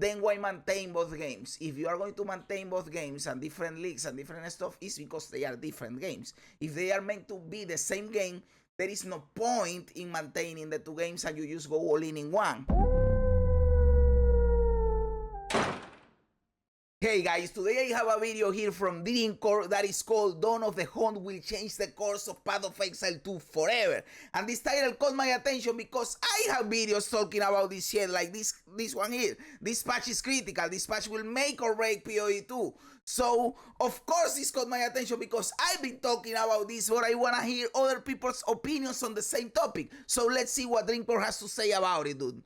then why maintain both games? If you are going to maintain both games and different leagues and different stuff, it's because they are different games. If they are meant to be the same game, there is no point in maintaining the two games and you just go all in one. Hey guys, today I have a video here from Dreamcore that is called Dawn of the Hunt will change the course of Path of Exile 2 forever. And this title caught my attention because I have videos talking about this shit like this one here. This patch is critical, this patch will make or break PoE 2. So, of course this caught my attention because I've been talking about this, but I wanna hear other people's opinions on the same topic. So let's see what Dreamcore has to say about it, dude.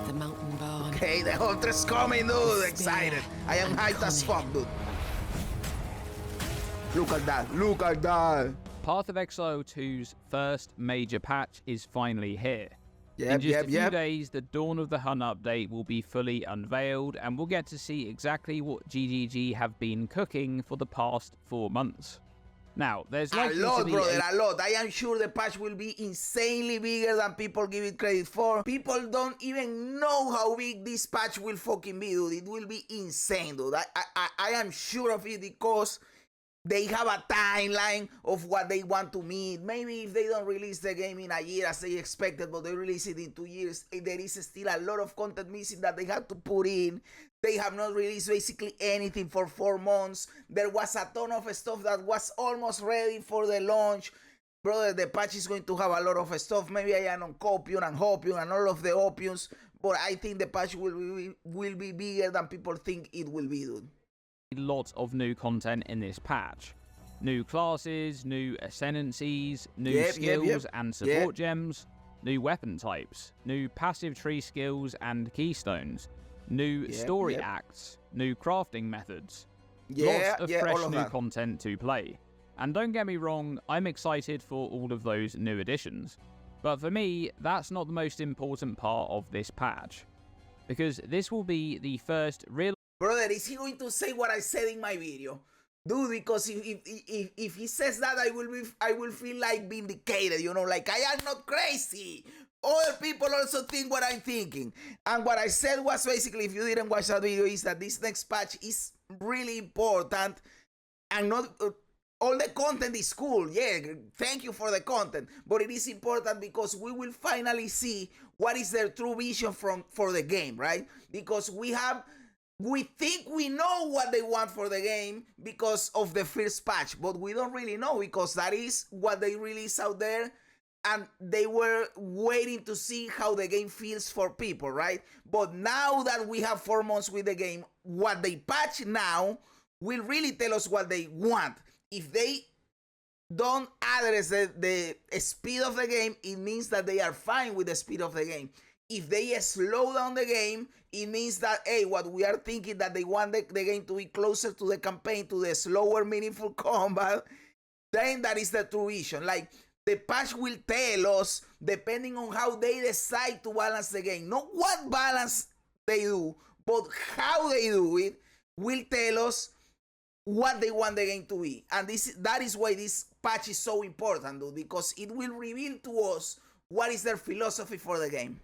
The mountain barn. Okay, the hunter's coming, dude. Excited. I am hyped as fuck, dude. Look at that. Look at that. Path of Exile 2's first major patch is finally here. Yep, In just a few days, the Dawn of the Hunt update will be fully unveiled, and we'll get to see exactly what GGG have been cooking for the past 4 months. Now, there's likely a lot, to be brother, a lot. I am sure the patch will be insanely bigger than people give it credit for. People don't even know how big this patch will fucking be, dude. It will be insane, dude. I am sure of it because they have a timeline of what they want to meet. Maybe if they don't release the game in a year as they expected, but they release it in 2 years, there is still a lot of content missing that they have to put in. They have not released basically anything for 4 months. There was a ton of stuff that was almost ready for the launch. Brother, the patch is going to have a lot of stuff. Maybe I am on Copium and Hopium and all of the Opiums, but I think the patch will be bigger than people think it will be, dude. Lots of new content in this patch. New classes, new ascendancies, new skills and support gems, new weapon types, new passive tree skills and keystones, new story acts, new crafting methods. Lots of fresh new content to play. And don't get me wrong, I'm excited for all of those new additions. But for me, that's not the most important part of this patch. Because this will be the first real... Brother, is he going to say what I said in my video? Dude, because if he says that, I will feel like vindicated, you know, like I am not crazy. Other people also think what I'm thinking. And what I said was basically, if you didn't watch that video, is that this next patch is really important and not... all the content is cool, yeah, thank you for the content, but it is important because we will finally see what is their true vision for the game, right? Because we think we know what they want for the game because of the first patch, but we don't really know because that is what they released out there and they were waiting to see how the game feels for people, right? But now that we have 4 months with the game, what they patch now will really tell us what they want. If they don't address the speed of the game, it means that they are fine with the speed of the game. If they slow down the game, it means that, hey, what we are thinking that they want the game to be closer to the campaign, to the slower, meaningful combat, then that is the true vision. Like, the patch will tell us, depending on how they decide to balance the game, not what balance they do, but how they do it, will tell us what they want the game to be. And that is why this patch is so important, dude, because it will reveal to us what is their philosophy for the game.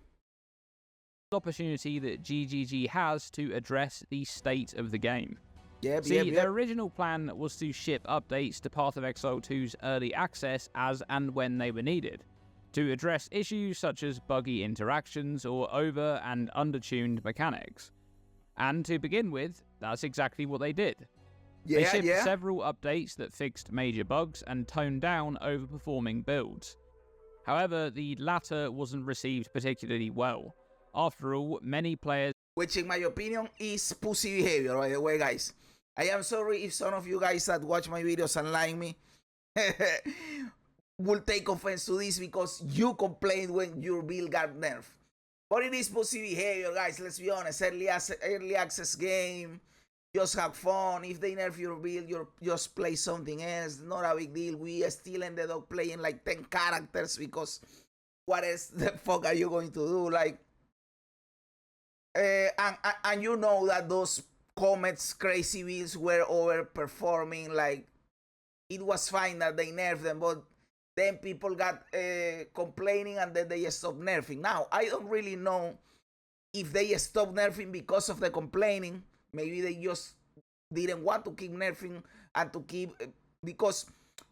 Opportunity that GGG has to address the state of the game. Their original plan was to ship updates to Path of Exile 2's early access as and when they were needed, to address issues such as buggy interactions or over and undertuned mechanics. And to begin with, that's exactly what they did. They shipped several updates that fixed major bugs and toned down overperforming builds. However, the latter wasn't received particularly well. After all, many players... which in my opinion is pussy behavior, by the way, guys. I am sorry if some of you guys that watch my videos and like me will take offense to this because you complained when your build got nerfed. But it is pussy behavior, guys, let's be honest. Early access game. Just have fun. If they nerf your build, just play something else. Not a big deal. We still ended up playing like 10 characters because what else the fuck are you going to do? Like, and you know that those Comet's crazy builds were overperforming. Like, it was fine that they nerfed them, but then people got complaining and then they stopped nerfing. Now, I don't really know if they stop nerfing because of the complaining. Maybe they just didn't want to keep nerfing and to keep, because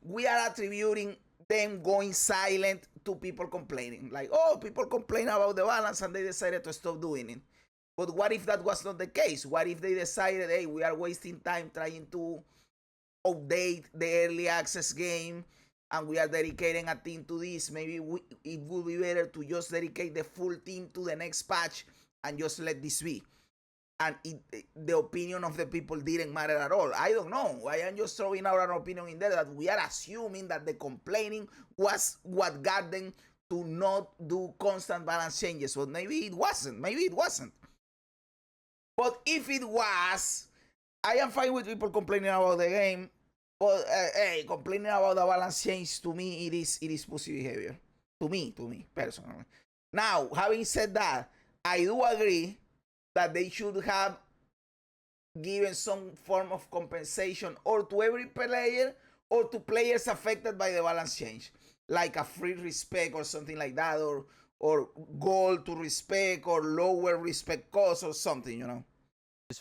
we are attributing them going silent to people complaining. Like, oh, people complain about the balance and they decided to stop doing it. But what if that was not the case? What if they decided, hey, we are wasting time trying to update the early access game and we are dedicating a team to this? Maybe it would be better to just dedicate the full team to the next patch and just let this be. And the opinion of the people didn't matter at all. I don't know. I am just throwing out an opinion in there that we are assuming that the complaining was what got them to not do constant balance changes. But maybe it wasn't. Maybe it wasn't. But if it was, I am fine with people complaining about the game. But hey, complaining about the balance change, to me, it is pussy behavior. To me, personally. Now, having said that, I do agree that they should have given some form of compensation or to every player or to players affected by the balance change, like a free respect or something like that, or gold to respect or lower respect cost or something, you know.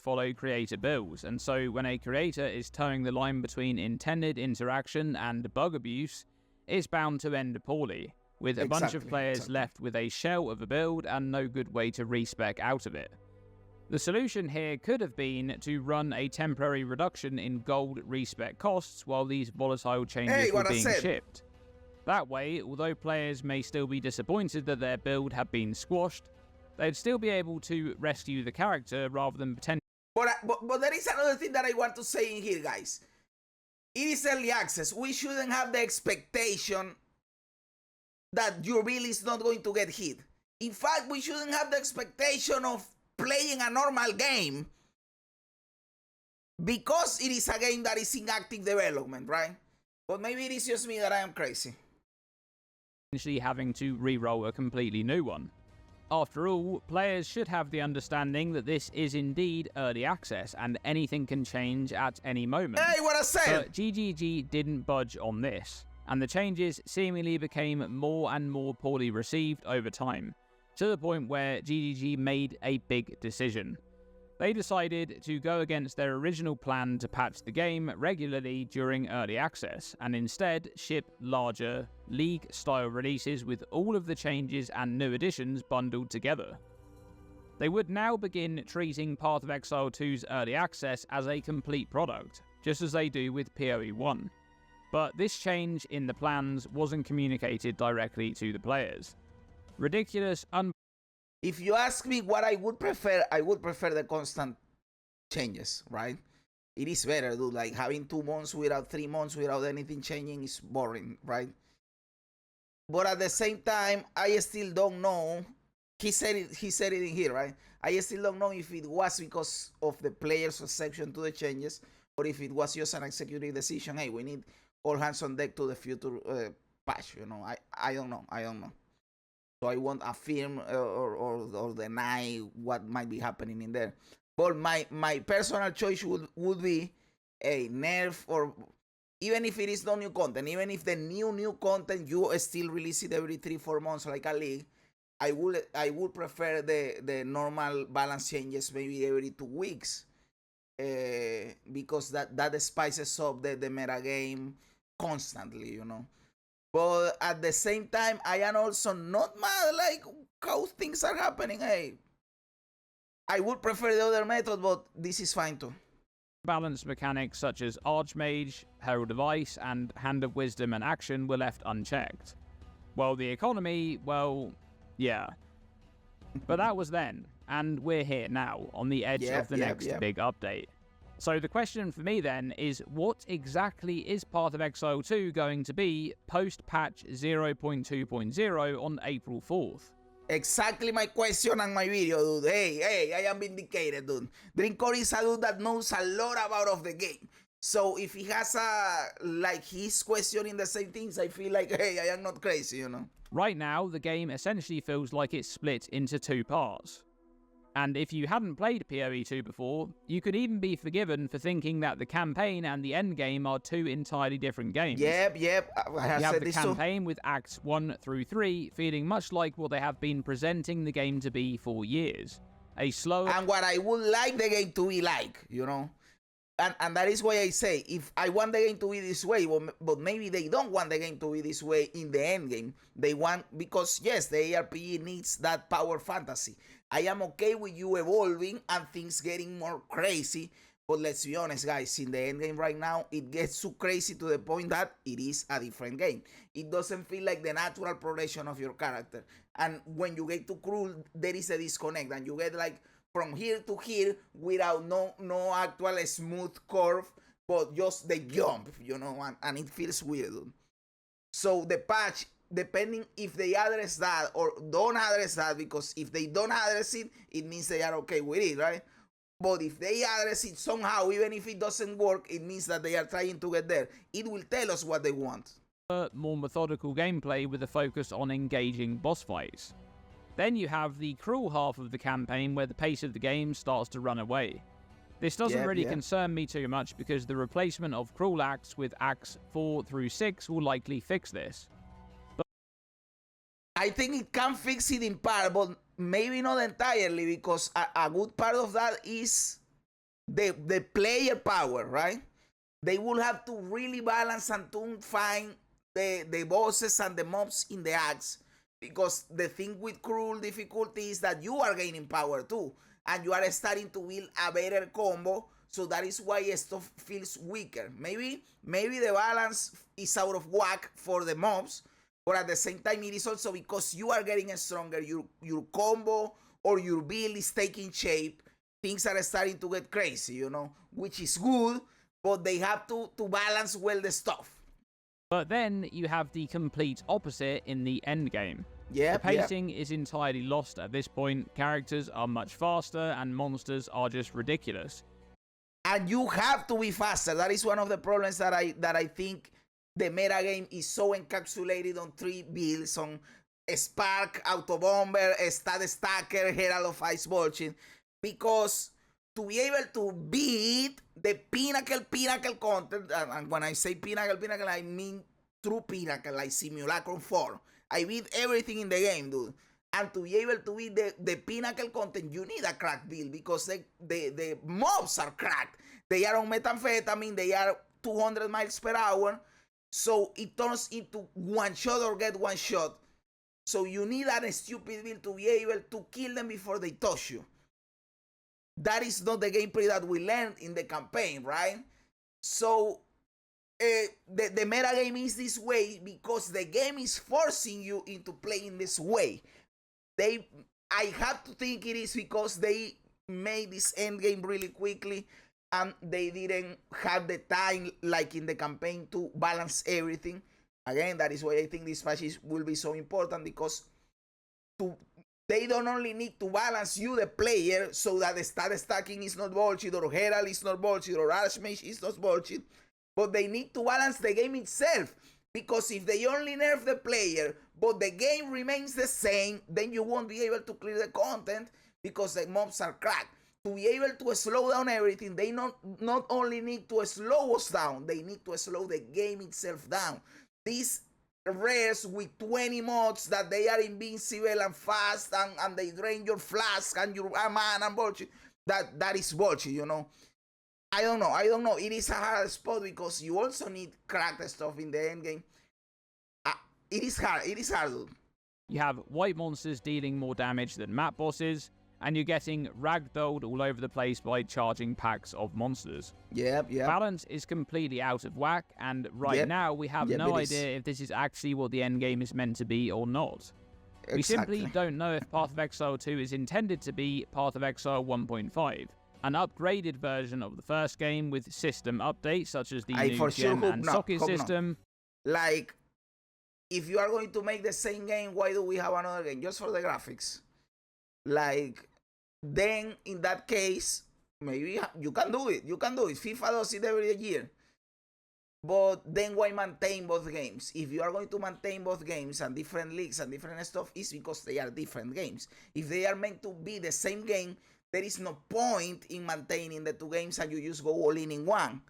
Follow creator builds, and so when a creator is towing the line between intended interaction and bug abuse, it's bound to end poorly, with a bunch of players left with a shell of a build and no good way to respec out of it. The solution here could have been to run a temporary reduction in gold respec costs while these volatile changes were being shipped. That way, although players may still be disappointed that their build had been squashed, they'd still be able to rescue the character rather than potentially. But there is another thing that I want to say in here, guys. It is early access. We shouldn't have the expectation that your build is not going to get hit. In fact, we shouldn't have the expectation of playing a normal game because it is a game that is in active development, right? But maybe it is just me that I am crazy. Having to re-roll a completely new one. After all, players should have the understanding that this is indeed early access and anything can change at any moment. Hey, what I said! But GGG didn't budge on this, and the changes seemingly became more and more poorly received over time, to the point where GGG made a big decision. They decided to go against their original plan to patch the game regularly during early access, and instead ship larger, League-style releases with all of the changes and new additions bundled together. They would now begin treating Path of Exile 2's early access as a complete product, just as they do with PoE 1. But this change in the plans wasn't communicated directly to the players. Ridiculous, If you ask me what I would prefer the constant changes, right? It is better, dude. Like having 2 months without 3 months without anything changing is boring, right? But at the same time, I still don't know. He said it in here, right? I still don't know if it was because of the players' reception to the changes or if it was just an executive decision. Hey, we need all hands on deck to the future patch, you know. I don't know. So I won't affirm or deny what might be happening in there. But my personal choice would be a nerf, or even if it is no new content, even if the new content you still release it every 3-4 months like a league, I would prefer the normal balance changes maybe every 2 weeks. Because that spices up the meta game constantly, you know. But at the same time, I am also not mad like how things are happening. Hey, I would prefer the other method, but this is fine too. Balanced mechanics such as Archmage, Herald of Ice, and Hand of Wisdom and Action were left unchecked. While the economy, well, yeah. But that was then, and we're here now, on the edge of the next big update. So the question for me then is, what exactly is Path of Exile 2 going to be post-patch 0.2.0 on April 4th? Exactly my question and my video, dude. Hey, I am vindicated, dude. Drinkcore is a dude that knows a lot about the game. So if he has he's questioning the same things, I feel like, hey, I am not crazy, you know? Right now, the game essentially feels like it's split into 2 parts. And if you hadn't played PoE 2 before, you could even be forgiven for thinking that the campaign and the endgame are two entirely different games. Yep. You have the campaign with Acts 1 through 3 feeling much like what they have been presenting the game to be for years. A slower... And what I would like the game to be like, And that is why I say, if I want the game to be this way, but maybe they don't want the game to be this way in the end game. They want, because yes, the ARPG needs that power fantasy. I am okay with you evolving and things getting more crazy, but let's be honest, guys, in the end game right now, it gets so crazy to the point that it is a different game. It doesn't feel like the natural progression of your character. And when you get to Cruel, there is a disconnect, and you get like from here to here without no actual smooth curve, but just the jump, and it feels weird. So the patch, depending if they address that or don't address that, because if they don't address it, it means they are okay with it, right? But if they address it somehow, even if it doesn't work, it means that they are trying to get there. It will tell us what they want. More methodical gameplay with a focus on engaging boss fights. Then you have the Cruel half of the campaign where the pace of the game starts to run away. This doesn't really concern me too much because the replacement of Cruel Acts with Acts 4 through 6 will likely fix this. But I think it can fix it in part, but maybe not entirely, because a good part of that is the player power, right? They will have to really balance and to find the bosses and the mobs in the acts. Because the thing with Cruel difficulty is that you are gaining power too. And you are starting to build a better combo. So that is why stuff feels weaker. Maybe the balance is out of whack for the mobs. But at the same time, it is also because you are getting stronger. Your combo or your build is taking shape. Things are starting to get crazy, which is good. But they have to balance well the stuff. But then you have the complete opposite in the endgame. The pacing is entirely lost at this point. Characters are much faster and monsters are just ridiculous. And you have to be faster. That is one of the problems that I think the meta game is so encapsulated on 3 builds, on Spark, Autobomber, Stat Stacker, Herald of Ice Vulture, because to be able to beat the pinnacle content, and when I say pinnacle, I mean true pinnacle, like Simulacrum 4. I beat everything in the game, dude. And to be able to beat the pinnacle content, you need a cracked build, because the mobs are cracked. They are on methamphetamine, they are 200 miles per hour, so it turns into one shot or get one shot. So you need a stupid build to be able to kill them before they touch you. That is not the gameplay that we learned in the campaign, right? So the meta game is this way because the game is forcing you into playing this way. I have to think it is because they made this end game really quickly and they didn't have the time like in the campaign to balance everything. Again, that is why I think this patch will be so important, because they don't only need to balance you, the player, so that the stat stacking is not bullshit, or Herald is not bullshit, or Archmage is not bullshit, but they need to balance the game itself. Because if they only nerf the player, but the game remains the same, then you won't be able to clear the content because the mobs are cracked. To be able to slow down everything, they not only need to slow us down, they need to slow the game itself down. These rares with 20 mods that they are invincible and fast and they drain your flask and your mana and bullshit, that is bullshit, I don't know. It is a hard spot because you also need cracked stuff in the end game. It is hard, dude. You have white monsters dealing more damage than map bosses, and you're getting ragdolled all over the place by charging packs of monsters. Yep. Balance is completely out of whack, and now we have no idea if this is actually what the endgame is meant to be or not. Exactly. We simply don't know if Path of Exile 2 is intended to be Path of Exile 1.5. An upgraded version of the first game with system updates such as the new gem and socket system. Like, if you are going to make the same game, why do we have another game? Just for the graphics. Like, then in that case, maybe you can do it. FIFA does it every year. But then why maintain both games? If you are going to maintain both games and different leagues and different stuff, it's because they are different games. If they are meant to be the same game, there is no point in maintaining the two games and you just go all in one.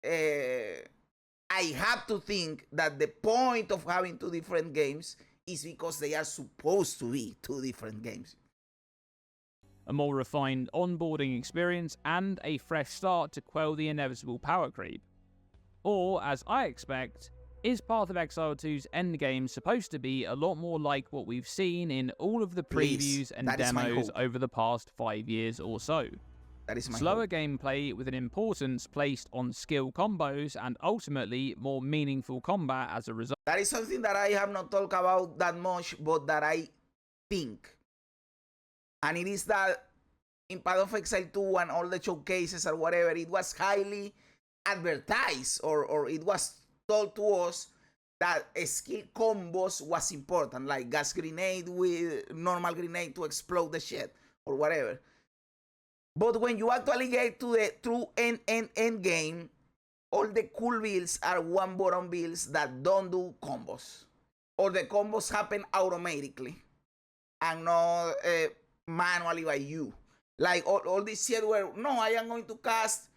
I have to think that the point of having two different games is because they are supposed to be two different games. A more refined onboarding experience and a fresh start to quell the inevitable power creep. Or, as I expect, is Path of Exile 2's endgame supposed to be a lot more like what we've seen in all of the previews and demos over the past 5 years or so? That is my Slower hope. gameplay with an importance placed on skill combos and ultimately more meaningful combat as a result. That is something that I have not talked about that much, but that I think. And it is that in Path of Exile 2 and all the showcases or whatever, it was highly advertised or it was told to us that skill combos was important, like gas grenade with normal grenade to explode the shit or whatever. But when you actually get to the true end game, all the cool builds are one button builds that don't do combos, or the combos happen automatically and not manually by you. Like all this shit where, no, I am going to cast,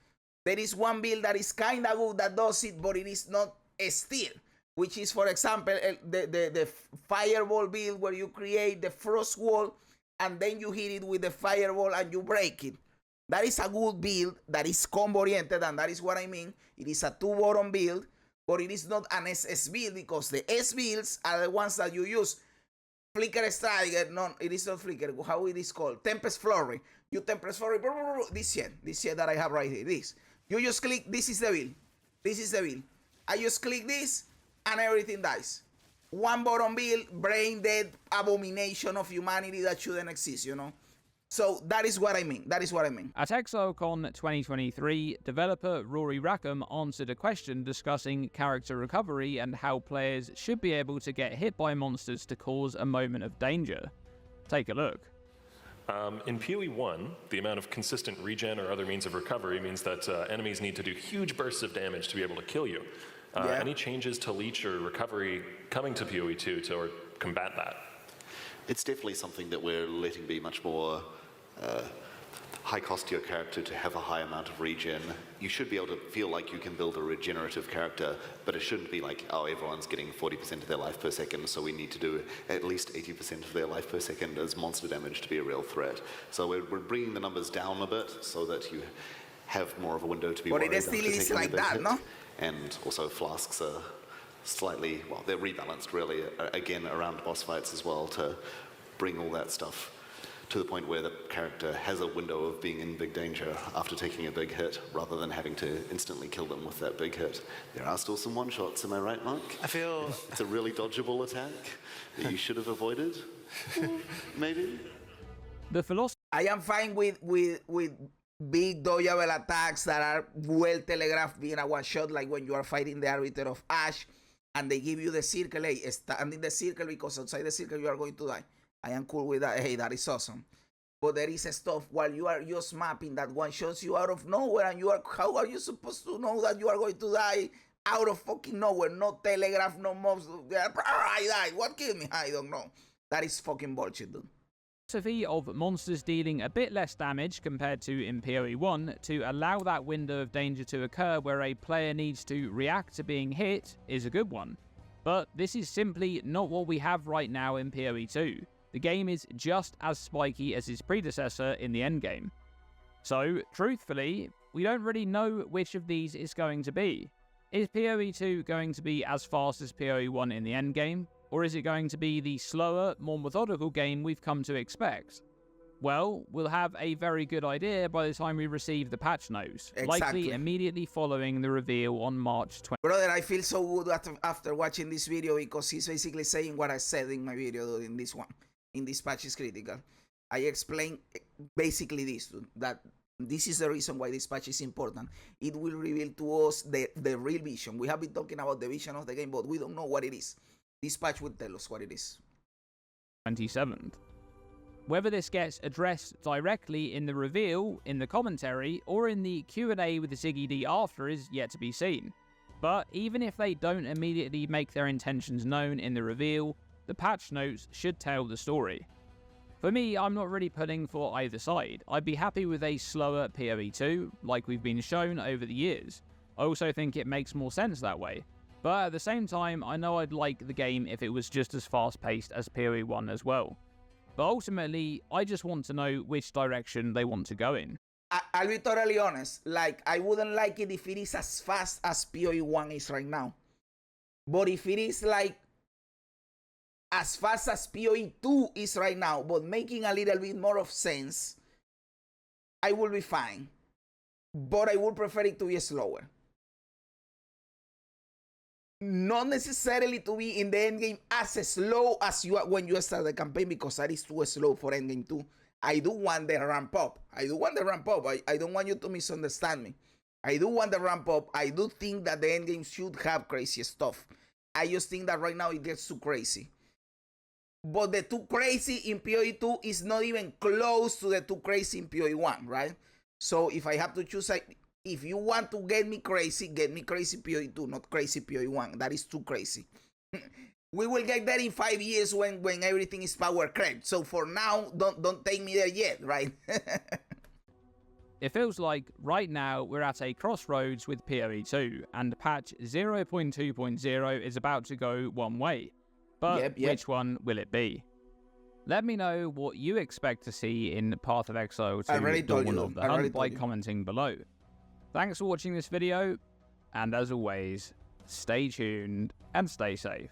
there is one build that is kind of good that does it, but it is not a steel, which is, for example, the fireball build where you create the frost wall and then you hit it with the fireball and you break it. That is a good build that is combo oriented, and that is what I mean. It is a two button build, but it is not an SS build because the S builds are the ones that you use. Flicker Strike, no, it is not Flicker, how it is called? Tempest Flurry. You Tempest Flurry, this shit that I have right here, this. You just click, this is the build. This is the build. I just click this and everything dies. One button build, brain dead abomination of humanity that shouldn't exist, you know? So that is what I mean. That is what I mean. At ExileCon 2023, developer Rory Rackham answered a question discussing character recovery and how players should be able to get hit by monsters to cause a moment of danger. Take a look. In PoE 1, the amount of consistent regen or other means of recovery means that enemies need to do huge bursts of damage to be able to kill you. Any changes to leech or recovery coming to PoE 2 to combat that? It's definitely something that we're letting be much more high cost to your character to have a high amount of regen. You should be able to feel like you can build a regenerative character, but it shouldn't be like, oh, everyone's getting 40% of their life per second, so we need to do at least 80% of their life per second as monster damage to be a real threat. So we're bringing the numbers down a bit so that you have more of a window to be worried about. But it still is like that, no? And also flasks are slightly, well, they're rebalanced really, again, around boss fights as well to bring all that stuff to the point where the character has a window of being in big danger after taking a big hit, rather than having to instantly kill them with that big hit. There are still some one-shots, am I right, Mark? I feel... It's a really dodgeable attack that you should have avoided, maybe? The philosophy... I am fine with big dodgeable attacks that are well telegraphed being a one-shot, like when you are fighting the Arbiter of Ash, and they give you the circle, hey, stand in the circle because outside the circle you are going to die. I am cool with that. Hey, that is awesome. But there is a stuff while you are just mapping that one shots you out of nowhere, and how are you supposed to know that you are going to die out of fucking nowhere? No telegraph, no mobs. I died. What killed me? I don't know. That is fucking bullshit, dude. Philosophy of monsters dealing a bit less damage compared to in PoE 1 to allow that window of danger to occur where a player needs to react to being hit is a good one. But this is simply not what we have right now in PoE 2. The game is just as spiky as its predecessor in the endgame. So, truthfully, we don't really know which of these it's going to be. Is PoE 2 going to be as fast as PoE 1 in the endgame, or is it going to be the slower, more methodical game we've come to expect? Well, we'll have a very good idea by the time we receive the patch notes, likely immediately following the reveal on March 20th. Brother, I feel so good after watching this video because he's basically saying what I said in my video, dude, in this one. In this patch is critical. I explain basically this, that this is the reason why this patch is important. It will reveal to us the real vision. We have been talking about the vision of the game, but we don't know what it is. This patch will tell us what it is. 27th. Whether this gets addressed directly in the reveal, in the commentary, or in the Q&A with the GGG after is yet to be seen. But even if they don't immediately make their intentions known in the reveal, the patch notes should tell the story. For me, I'm not really pulling for either side. I'd be happy with a slower PoE 2, like we've been shown over the years. I also think it makes more sense that way. But at the same time, I know I'd like the game if it was just as fast-paced as PoE 1 as well. But ultimately, I just want to know which direction they want to go in. I'll be totally honest. Like, I wouldn't like it if it is as fast as PoE 1 is right now. But if it is like as fast as PoE 2 is right now, but making a little bit more of sense, I will be fine. But I would prefer it to be slower. Not necessarily to be in the endgame as slow as you are when you start the campaign, because that is too slow for endgame 2. I do want the ramp up. I don't want you to misunderstand me. I do want the ramp up. I do think that the endgame should have crazy stuff. I just think that right now it gets too crazy. But the too crazy in PoE 2 is not even close to the too crazy in PoE 1, right? So if I have to choose, if you want to get me crazy PoE 2, not crazy PoE 1. That is too crazy. We will get there in 5 years when everything is power crept. So for now, don't take me there yet, right? It feels like right now we're at a crossroads with PoE 2, and patch 0.2.0 is about to go one way. But which one will it be? Let me know what you expect to see in Path of Exile 2 Dawn of the Hunt by commenting below. Thanks for watching this video, and as always, stay tuned and stay safe.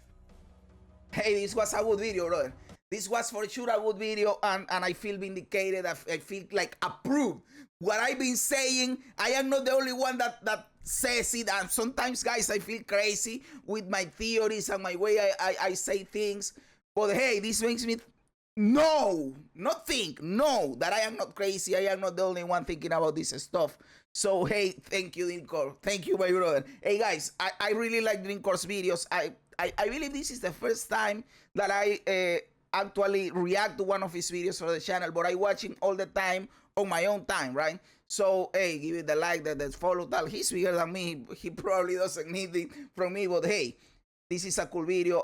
Hey, this was a good video, brother. This was for sure a good video, and I feel vindicated. I feel like approved. What I've been saying, I am not the only one that says it. And sometimes, guys, I feel crazy with my theories and my way I say things. But hey, this makes me know that I am not crazy. I am not the only one thinking about this stuff. So hey, thank you, Drinkcore. Thank you, my brother. Hey guys, I really like Drinkcore's videos. I believe this is the first time that I actually react to one of his videos for the channel, but I watch him all the time on my own time, right? So hey, give it the like, the follow, that he's bigger than me. He probably doesn't need it from me, but hey, this is a cool video.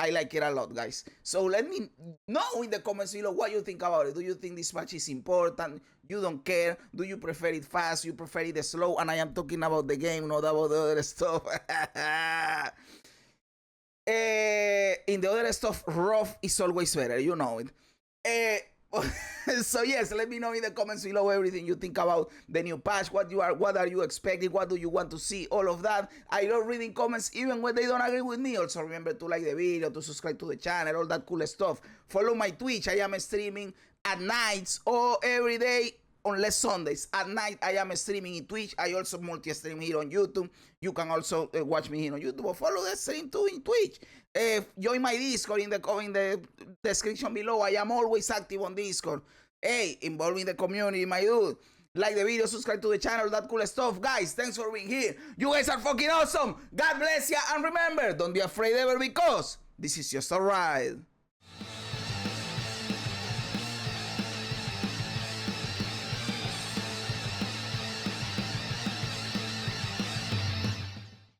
I like it a lot, guys. So let me know in the comments below what you think about it. Do you think this patch is important? You don't care? Do you prefer it fast? You prefer it slow? And I am talking about the game, not about the other stuff. In the other stuff, rough is always better. You know it. So yes, let me know in the comments below everything you think about the new patch. What are you expecting? What do you want to see? All of that. I love reading comments even when they don't agree with me. Also remember to like the video, to subscribe to the channel, all that cool stuff. Follow my Twitch. I am streaming at nights or every day, unless Sundays. At night I am streaming in Twitch. I also multi-stream here on YouTube. You can also watch me here on YouTube, or follow the stream too in Twitch. Join my Discord in the description below. I am always active on Discord. Hey, involving the community, my dude. Like the video, subscribe to the channel, that cool stuff. Guys, thanks for being here. You guys are fucking awesome. God bless ya, and remember, don't be afraid ever, because this is just a ride.